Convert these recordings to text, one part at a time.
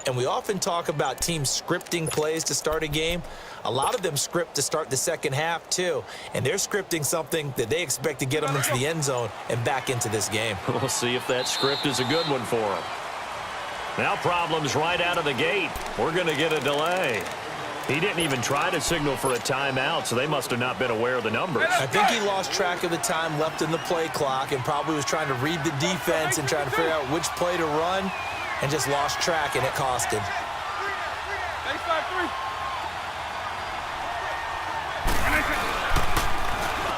And we often talk about teams scripting plays to start a game. A lot of them script to start the second half, too. And they're scripting something that they expect to get them into the end zone and back into this game. We'll see if that script is a good one for them. Now problems right out of the gate. We're going to get a delay. He didn't even try to signal for a timeout, so they must have not been aware of the numbers. I think he lost track of the time left in the play clock and probably was trying to read the defense and trying to figure out which play to run and just lost track, and it cost him.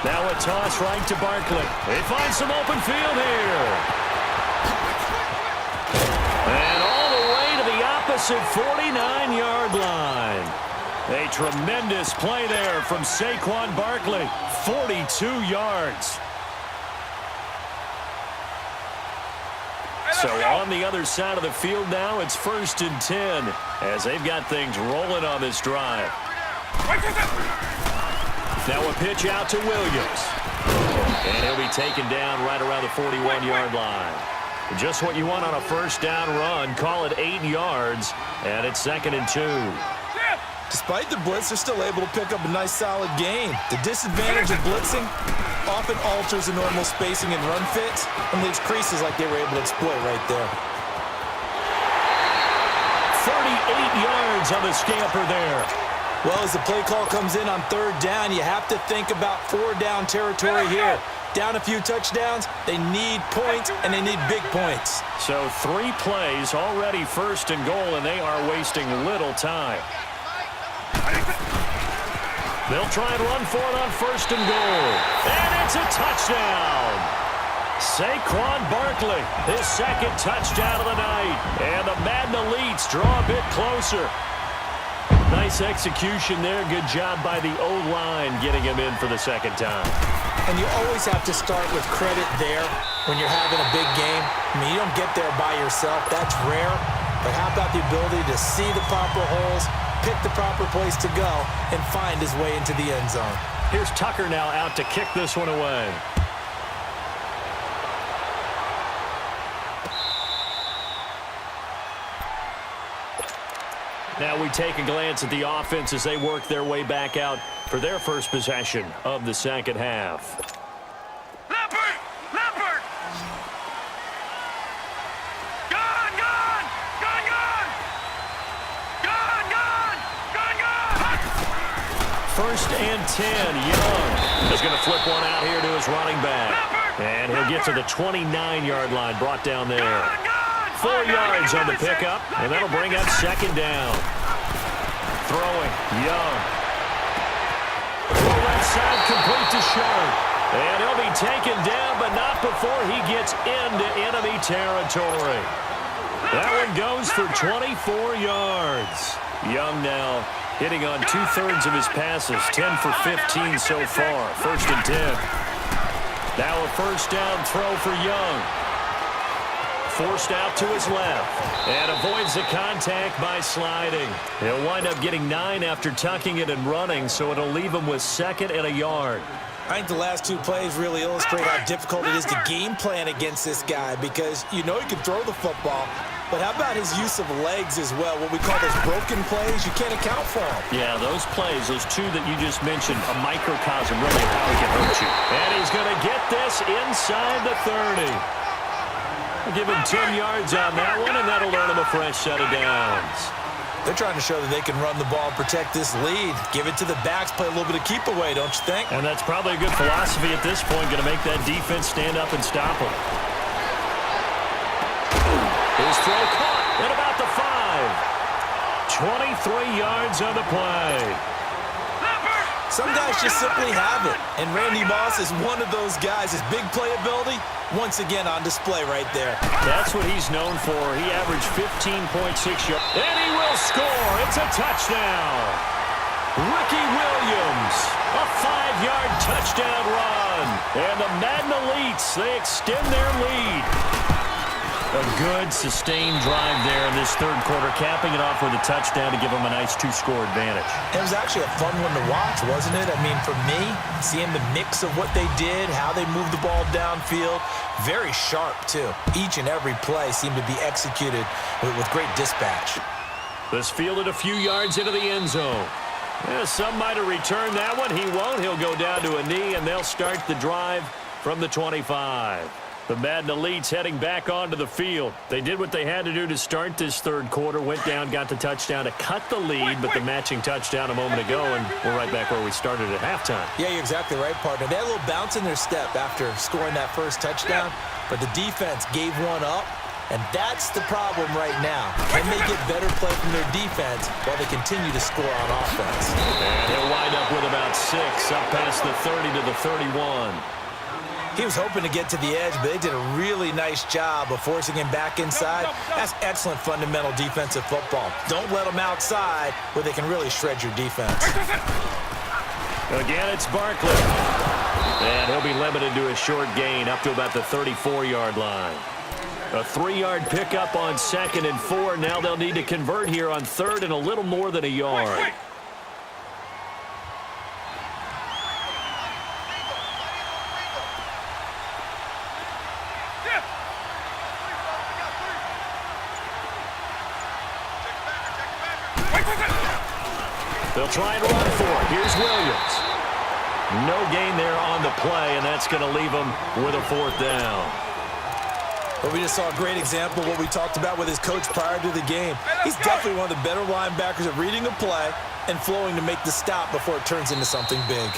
Now a toss right to Barkley. They find some open field here. And all the way to the opposite 49-yard line. A tremendous play there from Saquon Barkley. 42 yards. So on the other side of the field now, it's 1st and 10 as they've got things rolling on this drive. Now a pitch out to Williams. And he'll be taken down right around the 41-yard line. Just what you want on a first down run. Call it 8 yards, and it's 2nd and 2. Despite the blitz, they're still able to pick up a nice, solid gain. The disadvantage of blitzing often alters the normal spacing and run fits and leaves creases like they were able to exploit right there. 38 yards on the scamper there. Well, as the play call comes in on 3rd down, you have to think about 4-down territory here. Down a few touchdowns, they need points, and they need big points. So 3 plays, already 1st and goal, and they are wasting little time. They'll try and run for it on 1st and goal. And it's a touchdown. Saquon Barkley, his 2nd touchdown of the night. And the Madden Elites draw a bit closer. Nice execution there. Good job by the O-line getting him in for the 2nd time. And you always have to start with credit there when you're having a big game. I mean, you don't get there by yourself. That's rare. But how about the ability to see the proper holes, pick the proper place to go, and find his way into the end zone? Here's Tucker now out to kick this one away. Now we take a glance at the offense as they work their way back out for their first possession of the second half. Leopard! Gone! First and 10. Young is going to flip one out here to his running back. And he'll get to the 29-yard line, brought down there. 4 yards on the pickup, and that'll bring up 2nd down. Throwing, Young. Left side complete to Sharp. And he'll be taken down, but not before he gets into enemy territory. That one goes for 24 yards. Young now hitting on 2/3 of his passes, 10 for 15 so far. 1st and 10. Now a 1st down throw for Young. Forced out to his left and avoids the contact by sliding. He'll wind up getting 9 after tucking it and running, so it'll leave him with 2nd and a yard. I think the last 2 plays really illustrate how difficult it is to game plan against this guy because you know he can throw the football, but how about his use of legs as well? What we call those broken plays, you can't account for them. Yeah, those plays, those 2 that you just mentioned, a microcosm really of how he can hurt you. And he's going to get this inside the 30. Give him 10 yards on that one, and that'll earn him a fresh set of downs. They're trying to show that they can run the ball, protect this lead. Give it to the backs, play a little bit of keep away, don't you think? And that's probably a good philosophy at this point, going to make that defense stand up and stop him. His throw caught at about the 5. 23 yards on the play. Some guys just simply have it, and Randy Moss is one of those guys. His big playability, once again on display right there. That's what he's known for. He averaged 15.6 yards. And he will score. It's a touchdown. Ricky Williams, a 5-yard touchdown run. And the Madden Elites, they extend their lead. A good, sustained drive there in this 3rd quarter, capping it off with a touchdown to give them a nice 2-score advantage. It was actually a fun one to watch, wasn't it? I mean, for me, seeing the mix of what they did, how they moved the ball downfield, very sharp, too. Each and every play seemed to be executed with great dispatch. This fielded a few yards into the end zone. Yeah, some might have returned that one. He won't. He'll go down to a knee, and they'll start the drive from the 25. The Madden Elites heading back onto the field. They did what they had to do to start this third quarter, went down, got the touchdown to cut the lead, but the matching touchdown a moment ago, and we're right back where we started at halftime. Yeah, you're exactly right, partner. They had a little bounce in their step after scoring that first touchdown, but the defense gave one up, and that's the problem right now. Can they get better play from their defense while they continue to score on offense? And he'll wind up with about 6, up past the 30 to the 31. He was hoping to get to the edge, but they did a really nice job of forcing him back inside. That's excellent fundamental defensive football. Don't let them outside where they can really shred your defense. Again, it's Barkley. And he'll be limited to a short gain up to about the 34-yard line. A 3-yard pickup on 2nd and 4. Now they'll need to convert here on 3rd and a little more than a yard. They'll try and run for it. Here's Williams. No gain there on the play, and that's going to leave them with a 4th down. But we just saw a great example of what we talked about with his coach prior to the game. He's definitely one of the better linebackers at reading a play and flowing to make the stop before it turns into something big.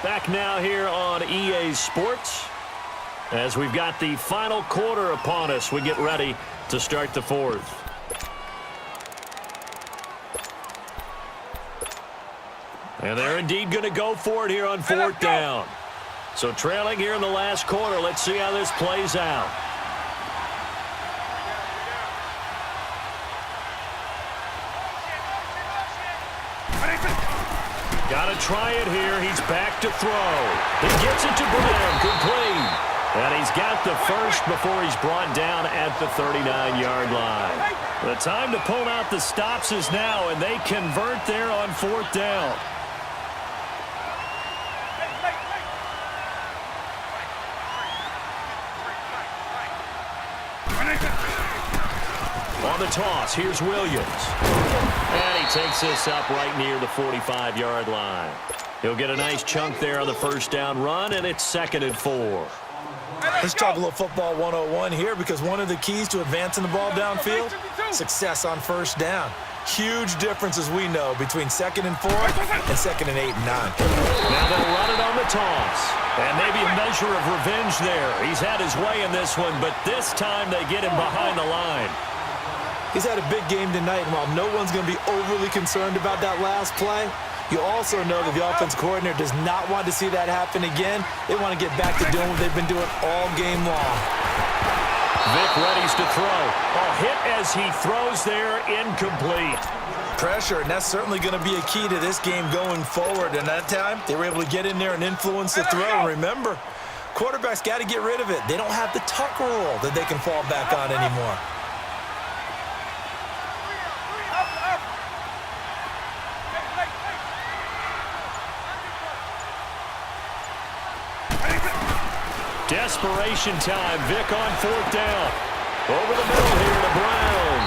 Back now here on EA Sports. As we've got the final quarter upon us, we get ready to start the 4th. And they're indeed going to go for it here on 4th down. So trailing here in the last quarter, let's see how this plays out. Got to try it here. He's back to throw. He gets it to Brown, complete. And he's got the first before he's brought down at the 39-yard line. The time to pull out the stops is now, and they convert there on 4th down. On the toss, here's Williams. And he takes this up right near the 45-yard line. He'll get a nice chunk there on the first down run, and it's 2nd and 4. Let's talk a little football 101 here, because one of the keys to advancing the ball downfield, success on first down. Huge difference, as we know, between 2nd and 4 and 2nd and 8 and 9. Now they'll run it on the toss. And maybe a measure of revenge there. He's had his way in this one, but this time they get him behind the line. He's had a big game tonight, and while no one's going to be overly concerned about that last play, you also know that the offense coordinator does not want to see that happen again. They want to get back to doing what they've been doing all game long. Vic readies to throw. A hit as he throws there, incomplete. Pressure, and that's certainly going to be a key to this game going forward. And that time, they were able to get in there and influence the throw. And remember, quarterbacks got to get rid of it. They don't have the tuck rule that they can fall back on anymore. Desperation time. Vic on 4th down. Over the middle here to Brown.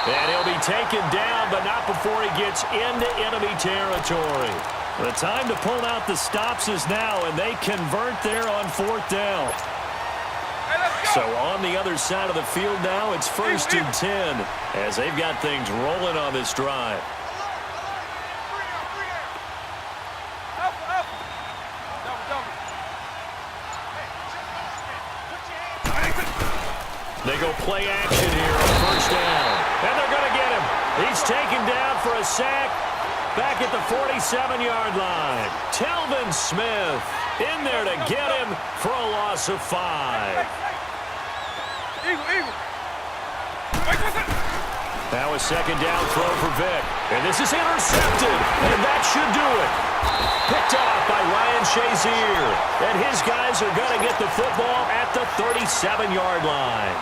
And he'll be taken down, but not before he gets into enemy territory. The time to pull out the stops is now, and they convert there on 4th down. So on the other side of the field now, it's 1st and 10, as they've got things rolling on this drive. They go play action here on 1st down. And they're going to get him. He's taken down for a sack back at the 47-yard line. Telvin Smith in there to get him for a loss of 5. Now a 2nd down throw for Vic. And this is intercepted. And that should do it. Picked off by Ryan Shazier. And his guys are going to get the football at the 37-yard line.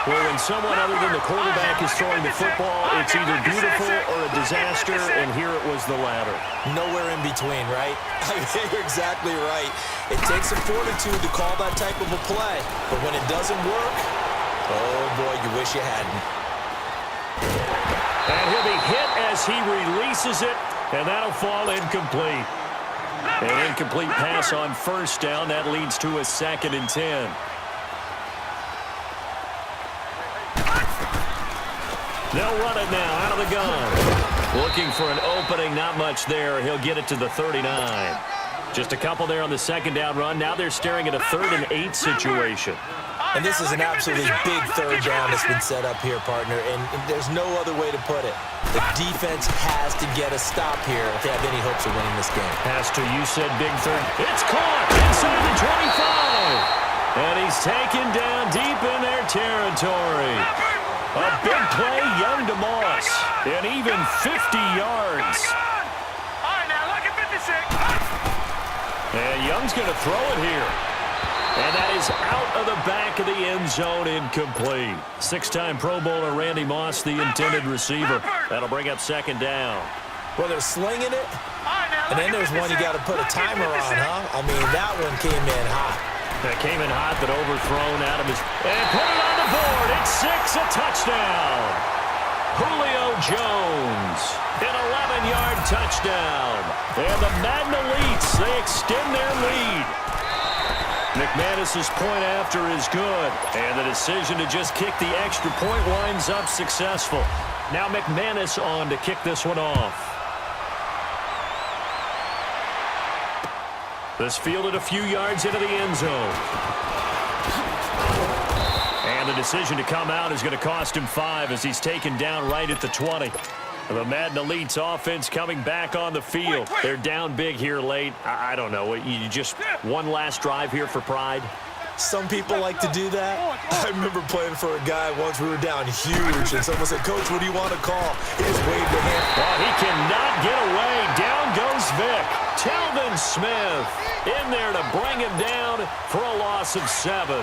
Well, when someone other than the quarterback is throwing the football, it's either beautiful or a disaster, and here it was the latter. Nowhere in between, right? You're exactly right. It takes some fortitude to call that type of a play, but when it doesn't work, oh boy, you wish you hadn't. as he releases it, and that'll fall incomplete. An incomplete pass on first down. That leads to a 2nd and 10. They'll run it now out of the gun. Looking for an opening, not much there. He'll get it to the 39. Just a couple there on the 2nd down run. Now they're staring at a 3rd and 8 situation. And this is an absolutely big 3rd down that's been set up here, partner, and there's no other way to put it. The defense has to get a stop here if they have any hopes of winning this game. Pass to you said big 3rd. It's caught inside the 25. And he's taken down deep in their territory. A big play, Young to Moss. And even 50 yards. All right, now look at 56. And Young's going to throw it here. And that is out of the back of the end zone, incomplete. 6-time Pro Bowler Randy Moss, the intended receiver. That'll bring up 2nd down. Well, they're slinging it, and then there's one you got to put a timer on, huh? I mean, that one came in hot. That came in hot, but overthrown out of his... And put it on the board. It's 6, a touchdown. Julio Jones, an 11-yard touchdown. And the Madden Elites, they extend their lead. McManus's point after is good, and the decision to just kick the extra point winds up successful. Now McManus on to kick this one off. This fielded a few yards into the end zone. And the decision to come out is going to cost him 5 as he's taken down right at the 20. The Madden Elites offense coming back on the field. They're down big here late. I don't know. You just one last drive here for pride? Some people like to do that. I remember playing for a guy once. We were down huge, and someone said, "Coach, what do you want to call?" He just waved a hand. Oh, he cannot get away. Down goes Vic. Telvin Smith in there to bring him down for a loss of 7.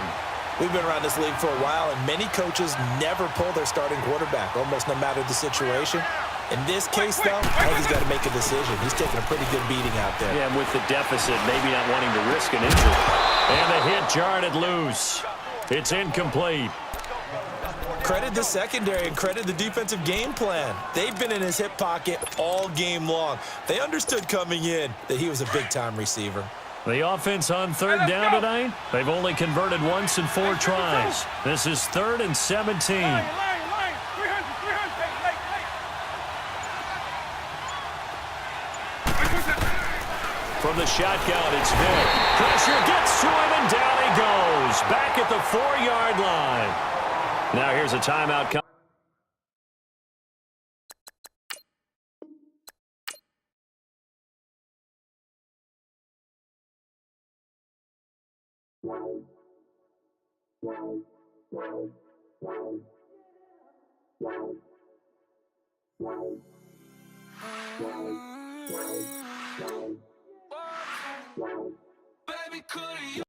We've been around this league for a while, and many coaches never pull their starting quarterback, almost no matter the situation. In this case, though, I think he's got to make a decision. He's taking a pretty good beating out there. Yeah, and with the deficit, maybe not wanting to risk an injury. And the hit jarred it loose. It's incomplete. Credit the secondary and credit the defensive game plan. They've been in his hip pocket all game long. They understood coming in that he was a big-time receiver. The offense on 3rd down tonight, they've only converted once in 4 tries. This is 3rd and 17. From the shotgun, it's Vic. Pressure gets to him, and down he goes. Back at the 4-yard line. Now here's a timeout.